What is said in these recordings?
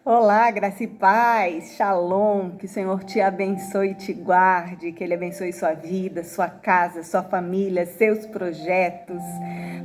Olá, graça e paz, shalom, que o Senhor te abençoe e te guarde, que Ele abençoe sua vida, sua casa, sua família, seus projetos.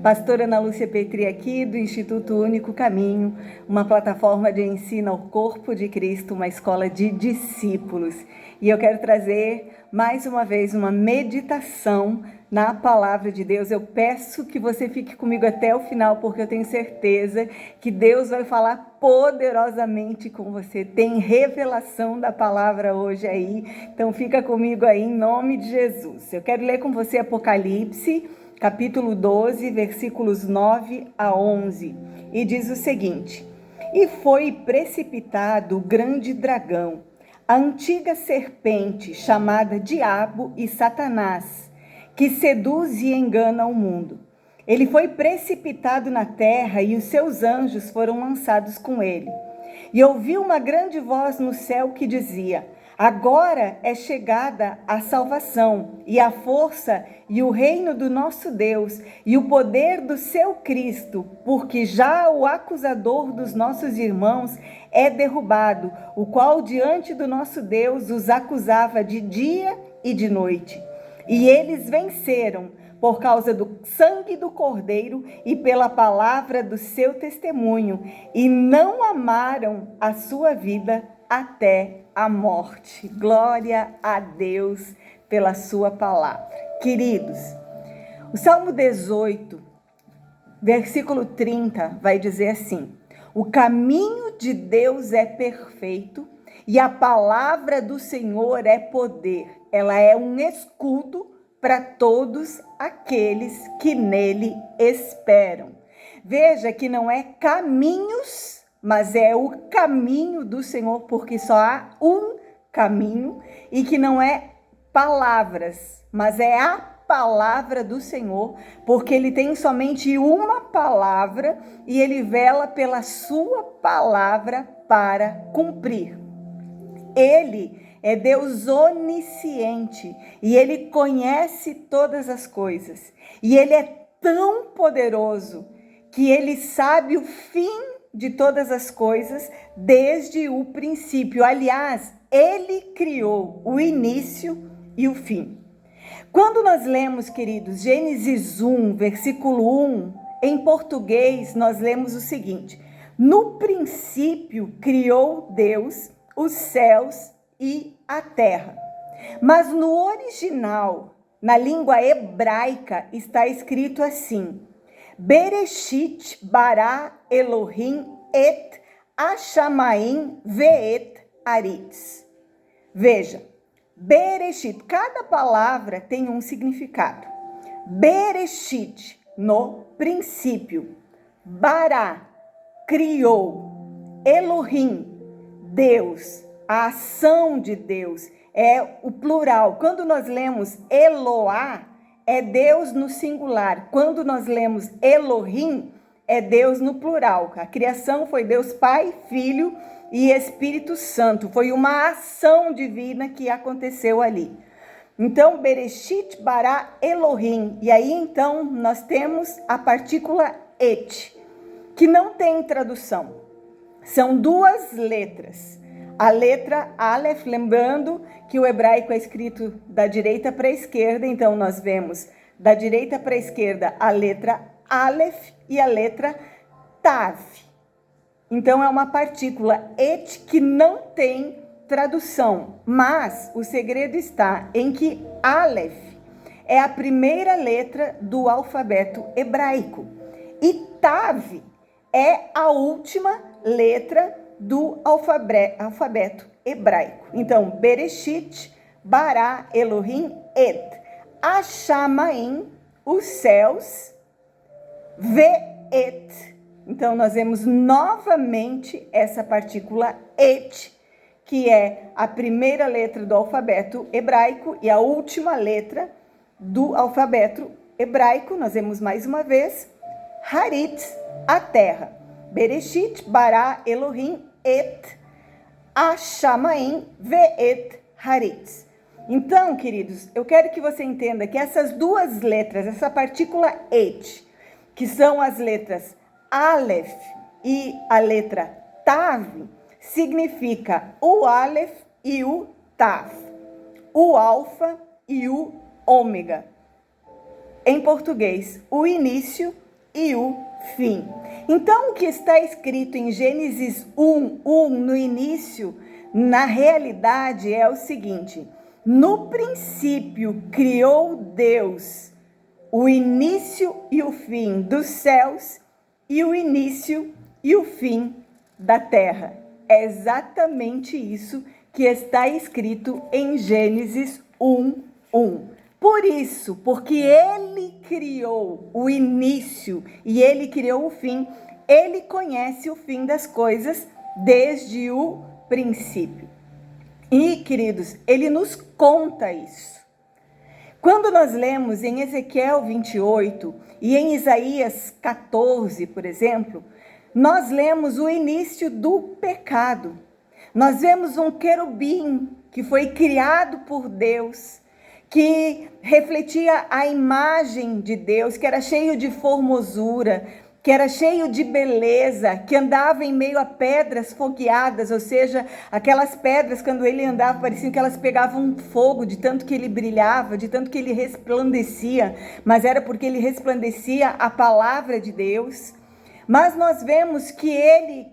Pastora Ana Lúcia Petri aqui do Instituto Único Caminho, uma plataforma de ensino ao corpo de Cristo, uma escola de discípulos. E eu quero trazer mais uma vez uma meditação na palavra de Deus. Eu peço que você fique comigo até o final, porque eu tenho certeza que Deus vai falar poderosamente com você. Tem revelação da palavra hoje aí, então fica comigo aí em nome de Jesus. Eu quero ler com você Apocalipse, capítulo 12, versículos 9 a 11, e diz o seguinte: E foi precipitado o grande dragão, a antiga serpente, chamada Diabo e Satanás, que seduz e engana o mundo. Ele foi precipitado na terra e os seus anjos foram lançados com ele. E ouvi uma grande voz no céu que dizia: Agora é chegada a salvação e a força e o reino do nosso Deus e o poder do seu Cristo, porque já o acusador dos nossos irmãos é derrubado, o qual diante do nosso Deus os acusava de dia e de noite. E eles venceram por causa do sangue do Cordeiro e pela palavra do seu testemunho, e não amaram a sua vida até a morte. Glória a Deus pela sua palavra. Queridos, o Salmo 18, versículo 30, vai dizer assim: O caminho de Deus é perfeito e a palavra do Senhor é poder. Ela é um escudo para todos aqueles que nele esperam. Veja que não é caminhos, mas é o caminho do Senhor, porque só há um caminho, e que não é palavras, mas é a palavra do Senhor, porque ele tem somente uma palavra e ele vela pela sua palavra para cumprir. Ele é Deus onisciente e Ele conhece todas as coisas. E Ele é tão poderoso que Ele sabe o fim de todas as coisas desde o princípio. Aliás, Ele criou o início e o fim. Quando nós lemos, queridos, Gênesis 1, versículo 1, em português nós lemos o seguinte: No princípio criou Deus os céus e a terra. Mas no original, na língua hebraica, está escrito assim: Bereshit bara Elohim et Hashamaim ve'et aretz. Veja, Bereshit, cada palavra tem um significado. Bereshit, no princípio. Bara, criou. Elohim, Deus, a ação de Deus, é o plural. Quando nós lemos Eloá, é Deus no singular. Quando nós lemos Elohim, é Deus no plural. A criação foi Deus Pai, Filho e Espírito Santo. Foi uma ação divina que aconteceu ali. Então, Bereshit bara Elohim. E aí, então, nós temos a partícula et, que não tem tradução. São duas letras. A letra Aleph, lembrando que o hebraico é escrito da direita para a esquerda, então nós vemos da direita para a esquerda a letra Aleph e a letra Tav. Então é uma partícula et que não tem tradução, mas o segredo está em que Aleph é a primeira letra do alfabeto hebraico e Tav é a última letra do alfabeto hebraico. Então, Bereshit, bara Elohim et Hashamaim, os céus, ve'et. Então, nós vemos novamente essa partícula et, que é a primeira letra do alfabeto hebraico e a última letra do alfabeto hebraico. Nós vemos mais uma vez, Haritz, a terra. Bereshit bara Elohim et Hashamaim ve'et haritz. Então, queridos, eu quero que você entenda que essas duas letras, essa partícula et, que são as letras Aleph e a letra Tav, significa o Aleph e o Taf, o Alfa e o Ômega. Em português, o início e o fim. Então, o que está escrito em Gênesis 1:1 no início, na realidade, é o seguinte: no princípio criou Deus o início e o fim dos céus e o início e o fim da terra. É exatamente isso que está escrito em Gênesis 1:1. Por isso, porque ele criou o início e ele criou o fim, ele conhece o fim das coisas desde o princípio. E, queridos, ele nos conta isso. Quando nós lemos em Ezequiel 28 e em Isaías 14, por exemplo, nós lemos o início do pecado. Nós vemos um querubim que foi criado por Deus, que refletia a imagem de Deus, que era cheio de formosura, que era cheio de beleza, que andava em meio a pedras fogueadas, ou seja, aquelas pedras, quando ele andava, pareciam que elas pegavam fogo, de tanto que ele brilhava, de tanto que ele resplandecia, mas era porque ele resplandecia a palavra de Deus. Mas nós vemos que ele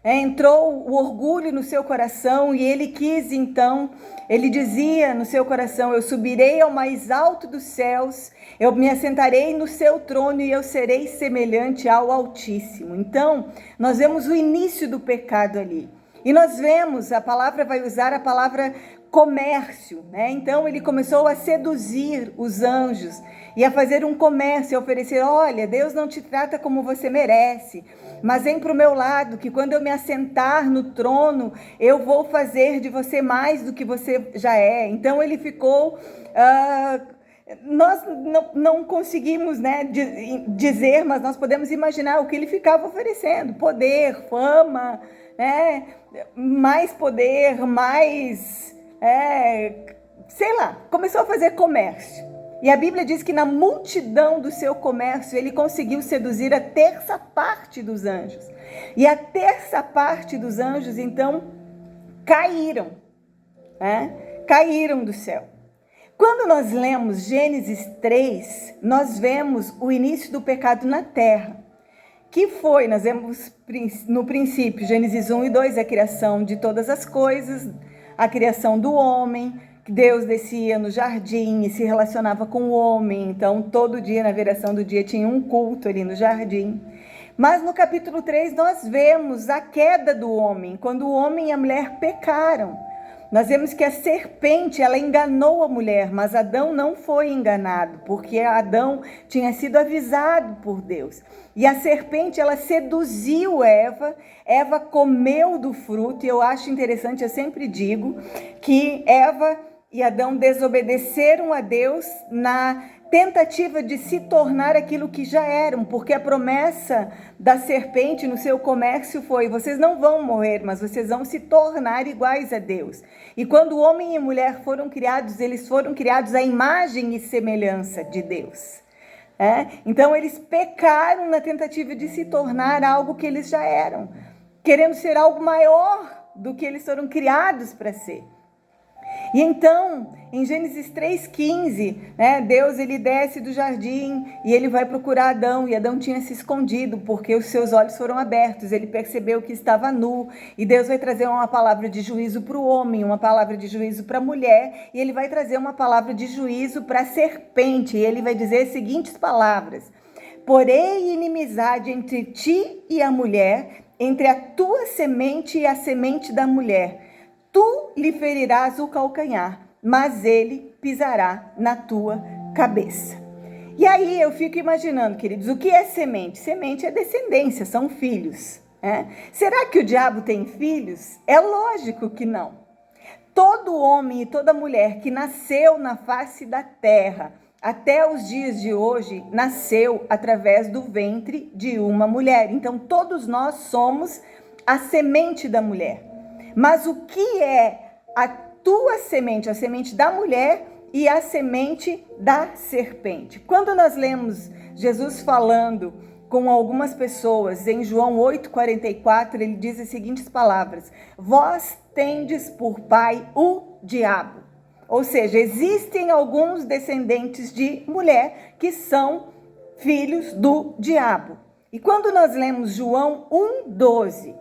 entrou o orgulho no seu coração e ele quis então, ele dizia no seu coração: eu subirei ao mais alto dos céus, eu me assentarei no seu trono e eu serei semelhante ao Altíssimo. Então, nós vemos o início do pecado ali. E nós vemos, a palavra vai usar a palavra comércio, né? Então ele começou a seduzir os anjos e a fazer um comércio, a oferecer: olha, Deus não te trata como você merece, mas vem para o meu lado, que quando eu me assentar no trono, eu vou fazer de você mais do que você já é. Então ele ficou... nós não conseguimos, né, dizer, mas nós podemos imaginar o que ele ficava oferecendo: poder, fama, né, mais poder, mais... sei lá, começou a fazer comércio. E a Bíblia diz que na multidão do seu comércio ele conseguiu seduzir a terça parte dos anjos. E a terça parte dos anjos, então, caíram, caíram do céu. Quando nós lemos Gênesis 3, nós vemos o início do pecado na terra. Que foi, nós vemos no princípio, Gênesis 1 e 2, a criação de todas as coisas, a criação do homem, que Deus descia no jardim e se relacionava com o homem. Então, todo dia, na viração do dia, tinha um culto ali no jardim. Mas no capítulo 3, nós vemos a queda do homem, quando o homem e a mulher pecaram. Nós vemos que a serpente, ela enganou a mulher, mas Adão não foi enganado, porque Adão tinha sido avisado por Deus. E a serpente, ela seduziu Eva, Eva comeu do fruto, e eu acho interessante, eu sempre digo, que Eva e Adão desobedeceram a Deus na tentativa de se tornar aquilo que já eram, porque a promessa da serpente no seu comércio foi: vocês não vão morrer, mas vocês vão se tornar iguais a Deus. E quando o homem e a mulher foram criados, eles foram criados à imagem e semelhança de Deus. Então eles pecaram na tentativa de se tornar algo que eles já eram, querendo ser algo maior do que eles foram criados para ser. E então, em Gênesis 3,15, Deus ele desce do jardim e ele vai procurar Adão, e Adão tinha se escondido porque os seus olhos foram abertos, ele percebeu que estava nu, e Deus vai trazer uma palavra de juízo para o homem, uma palavra de juízo para a mulher, e ele vai trazer uma palavra de juízo para a serpente, e ele vai dizer as seguintes palavras: porém inimizade entre ti e a mulher, entre a tua semente e a semente da mulher. Tu lhe ferirás o calcanhar, mas ele pisará na tua cabeça. E aí eu fico imaginando, queridos, o que é semente? Semente é descendência, são filhos. Será que o diabo tem filhos? É lógico que não. Todo homem e toda mulher que nasceu na face da terra, até os dias de hoje, nasceu através do ventre de uma mulher. Então todos nós somos a semente da mulher. Mas o que é a tua semente, a semente da mulher e a semente da serpente? Quando nós lemos Jesus falando com algumas pessoas. Em João 8,44, ele diz as seguintes palavras: vós tendes por pai o diabo. Ou seja, existem alguns descendentes de mulher que são filhos do diabo. E quando nós lemos João 1,12,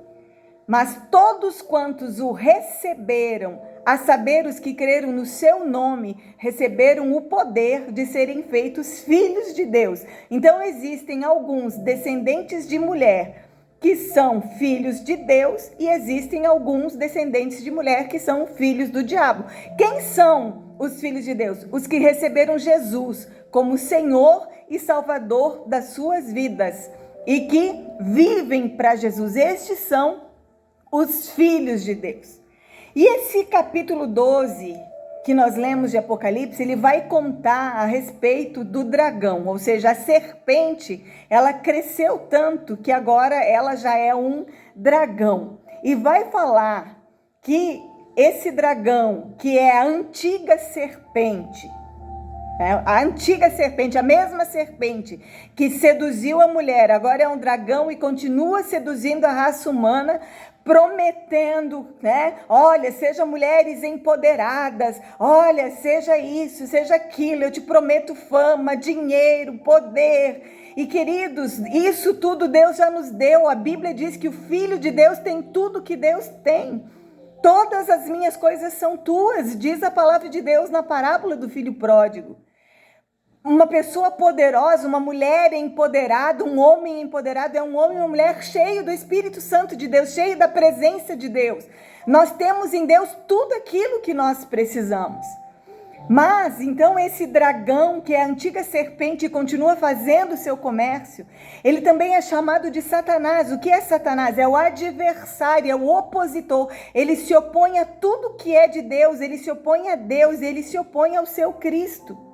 mas todos quantos o receberam, a saber, os que creram no seu nome, receberam o poder de serem feitos filhos de Deus. Então existem alguns descendentes de mulher que são filhos de Deus e existem alguns descendentes de mulher que são filhos do diabo. Quem são os filhos de Deus? Os que receberam Jesus como Senhor e Salvador das suas vidas e que vivem para Jesus. Estes são os filhos de Deus. E esse capítulo 12 que nós lemos de Apocalipse, ele vai contar a respeito do dragão, ou seja, a serpente, ela cresceu tanto que agora ela já é um dragão. E vai falar que esse dragão, que é a antiga serpente, a mesma serpente que seduziu a mulher, agora é um dragão e continua seduzindo a raça humana, prometendo, olha, sejam mulheres empoderadas, olha, seja isso, seja aquilo, eu te prometo fama, dinheiro, poder. E queridos, isso tudo Deus já nos deu. A Bíblia diz que o Filho de Deus tem tudo que Deus tem. Todas as minhas coisas são tuas, diz a palavra de Deus na parábola do filho pródigo. Uma pessoa poderosa, uma mulher empoderada, um homem empoderado é um homem e uma mulher cheio do Espírito Santo de Deus, cheio da presença de Deus. Nós temos em Deus tudo aquilo que nós precisamos. Mas, então, esse dragão, que é a antiga serpente e continua fazendo o seu comércio, ele também é chamado de Satanás. O que é Satanás? É o adversário, é o opositor. Ele se opõe a tudo que é de Deus, ele se opõe a Deus, ele se opõe ao seu Cristo.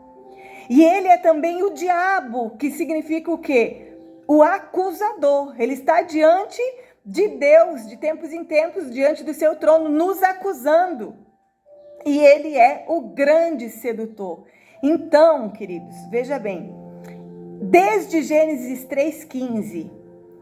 E ele é também o diabo, que significa o quê? O acusador. Ele está diante de Deus, de tempos em tempos, diante do seu trono, nos acusando. E ele é o grande sedutor. Então, queridos, veja bem, desde Gênesis 3,15,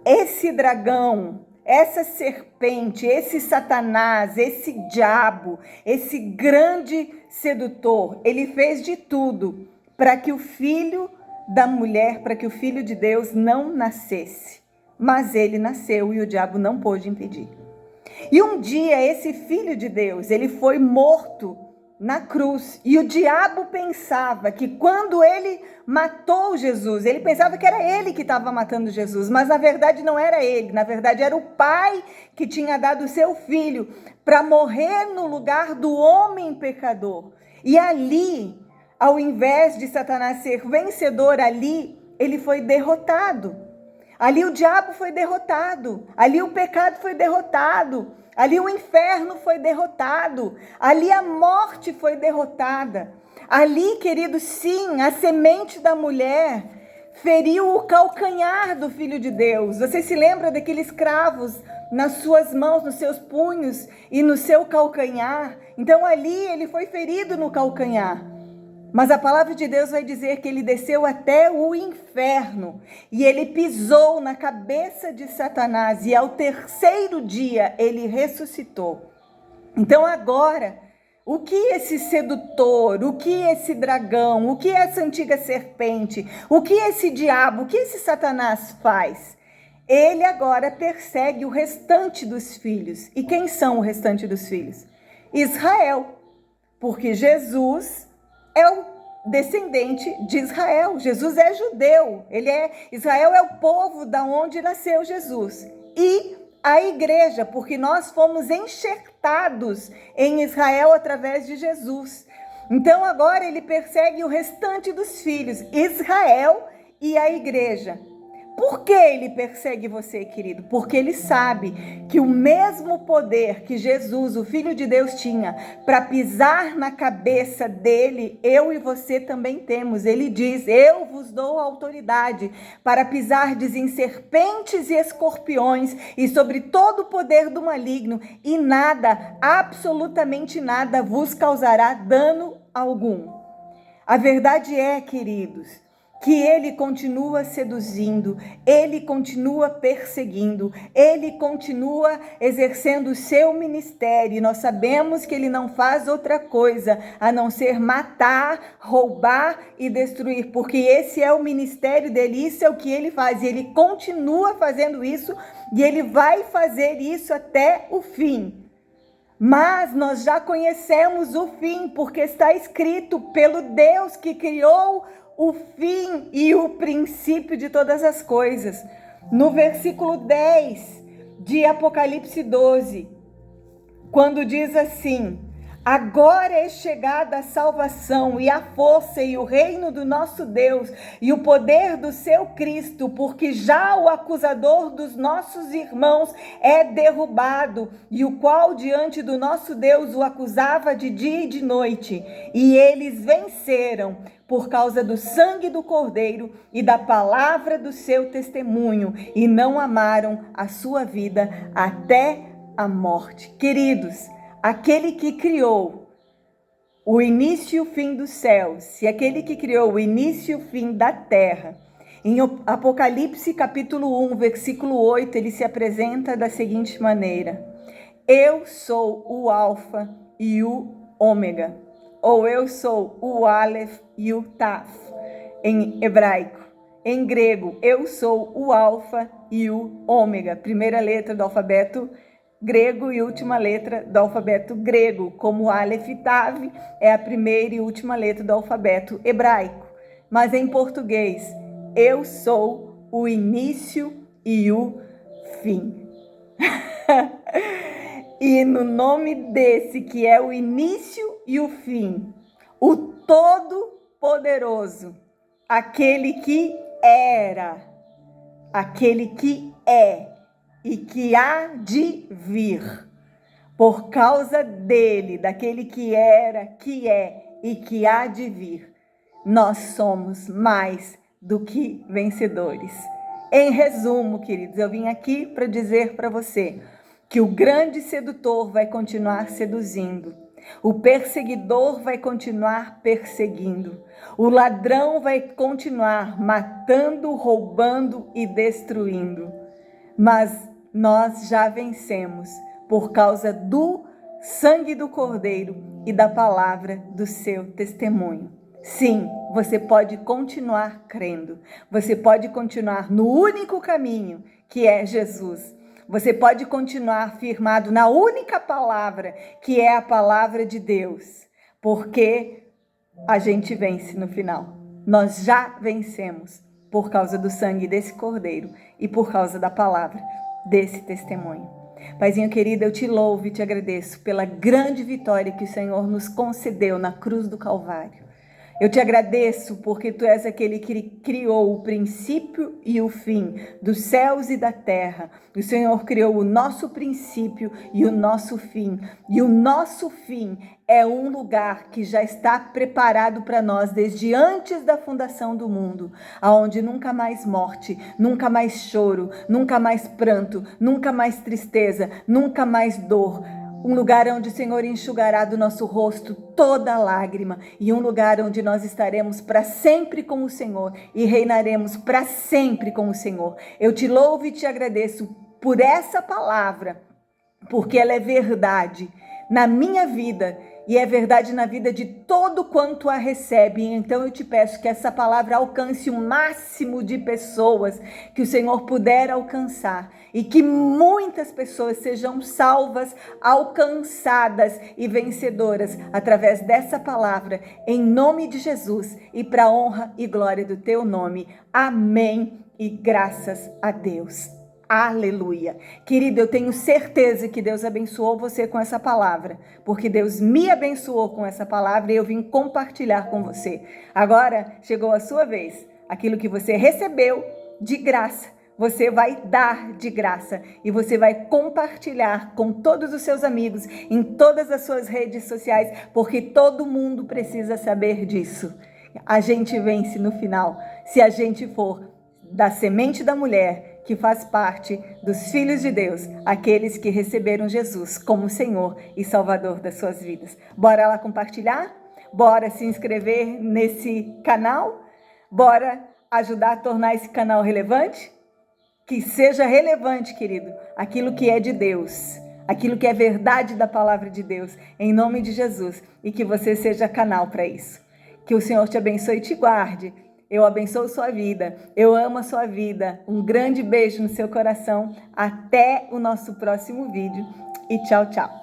esse dragão, essa serpente, esse Satanás, esse diabo, esse grande sedutor, ele fez de tudo para que o filho da mulher, para que o filho de Deus não nascesse. Mas ele nasceu e o diabo não pôde impedir. E um dia esse filho de Deus, ele foi morto na cruz. E o diabo pensava que quando ele matou Jesus, ele pensava que era ele que estava matando Jesus. Mas na verdade não era ele, na verdade era o pai que tinha dado o seu filho para morrer no lugar do homem pecador. E ali, ao invés de Satanás ser vencedor, ali ele foi derrotado. Ali o diabo foi derrotado. Ali o pecado foi derrotado. Ali o inferno foi derrotado. Ali a morte foi derrotada. Ali, queridos, sim, a semente da mulher feriu o calcanhar do Filho de Deus. Você se lembra daqueles cravos nas suas mãos, nos seus punhos e no seu calcanhar? Então ali ele foi ferido no calcanhar. Mas a palavra de Deus vai dizer que ele desceu até o inferno e ele pisou na cabeça de Satanás e ao terceiro dia ele ressuscitou. Então agora, o que esse sedutor, o que esse dragão, o que essa antiga serpente, o que esse diabo, o que esse Satanás faz? Ele agora persegue o restante dos filhos. E quem são o restante dos filhos? Israel, porque Jesus é o descendente de Israel. Jesus é judeu. Israel é o povo da onde nasceu Jesus. E a igreja, porque nós fomos enxertados em Israel através de Jesus. Então agora ele persegue o restante dos filhos, Israel e a igreja. Por que ele persegue você, querido? Porque ele sabe que o mesmo poder que Jesus, o Filho de Deus, tinha para pisar na cabeça dele, eu e você também temos. Ele diz, eu vos dou autoridade para pisardes em serpentes e escorpiões e sobre todo o poder do maligno, e nada, absolutamente nada, vos causará dano algum. A verdade é, queridos, que ele continua seduzindo, ele continua perseguindo, ele continua exercendo o seu ministério. E nós sabemos que ele não faz outra coisa a não ser matar, roubar e destruir, porque esse é o ministério dele, isso é o que ele faz, e ele continua fazendo isso, e ele vai fazer isso até o fim. Mas nós já conhecemos o fim, porque está escrito pelo Deus que criou o fim e o princípio de todas as coisas. No versículo 10 de Apocalipse 12, quando diz assim: agora é chegada a salvação e a força e o reino do nosso Deus e o poder do seu Cristo, porque já o acusador dos nossos irmãos é derrubado, e o qual diante do nosso Deus o acusava de dia e de noite. E eles venceram por causa do sangue do Cordeiro e da palavra do seu testemunho, e não amaram a sua vida até a morte. Queridos, aquele que criou o início e o fim dos céus, e aquele que criou o início e o fim da terra, em Apocalipse capítulo 1, versículo 8, ele se apresenta da seguinte maneira: eu sou o Alfa e o Ômega, ou eu sou o Aleph e o Taf, em hebraico. Em grego, eu sou o Alfa e o Ômega, primeira letra do alfabeto grego e última letra do alfabeto grego, como Aleph e Tav é a primeira e última letra do alfabeto hebraico. Mas em português, eu sou o início e o fim. E no nome desse que é o início e o fim, o Todo-Poderoso, aquele que era, aquele que é e que há de vir, por causa dele, daquele que era, que é e que há de vir, nós somos mais do que vencedores. Em resumo, queridos, eu vim aqui para dizer para você que o grande sedutor vai continuar seduzindo, o perseguidor vai continuar perseguindo, o ladrão vai continuar matando, roubando e destruindo. Mas nós já vencemos por causa do sangue do Cordeiro e da palavra do seu testemunho. Sim, você pode continuar crendo, você pode continuar no único caminho que é Jesus. Você pode continuar firmado na única palavra que é a palavra de Deus, porque a gente vence no final. Nós já vencemos por causa do sangue desse Cordeiro e por causa da palavra desse testemunho. Paizinho querido, eu te louvo e te agradeço pela grande vitória que o Senhor nos concedeu na cruz do Calvário. Eu te agradeço porque tu és aquele que criou o princípio e o fim dos céus e da terra. O Senhor criou o nosso princípio e o nosso fim. E o nosso fim é um lugar que já está preparado para nós desde antes da fundação do mundo, aonde nunca mais morte, nunca mais choro, nunca mais pranto, nunca mais tristeza, nunca mais dor. Um lugar onde o Senhor enxugará do nosso rosto toda lágrima, e um lugar onde nós estaremos para sempre com o Senhor e reinaremos para sempre com o Senhor. Eu te louvo e te agradeço por essa palavra, porque ela é verdade na minha vida e é verdade na vida de todo quanto a recebe. Então eu te peço que essa palavra alcance o máximo de pessoas que o Senhor puder alcançar, e que muitas pessoas sejam salvas, alcançadas e vencedoras através dessa palavra, em nome de Jesus, e para a honra e glória do teu nome. Amém e graças a Deus. Aleluia. Querido, eu tenho certeza que Deus abençoou você com essa palavra, porque Deus me abençoou com essa palavra e eu vim compartilhar com você. Agora chegou a sua vez. Aquilo que você recebeu de graça, você vai dar de graça e você vai compartilhar com todos os seus amigos, em todas as suas redes sociais, porque todo mundo precisa saber disso. A gente vence no final se a gente for da semente da mulher, que faz parte dos filhos de Deus, aqueles que receberam Jesus como Senhor e Salvador das suas vidas. Bora lá compartilhar? Bora se inscrever nesse canal? Bora ajudar a tornar esse canal relevante? Que seja relevante, querido, aquilo que é de Deus, aquilo que é verdade da palavra de Deus, em nome de Jesus, e que você seja canal para isso. Que o Senhor te abençoe e te guarde. Eu abençoo sua vida, eu amo a sua vida. Um grande beijo no seu coração. Até o nosso próximo vídeo e tchau, tchau.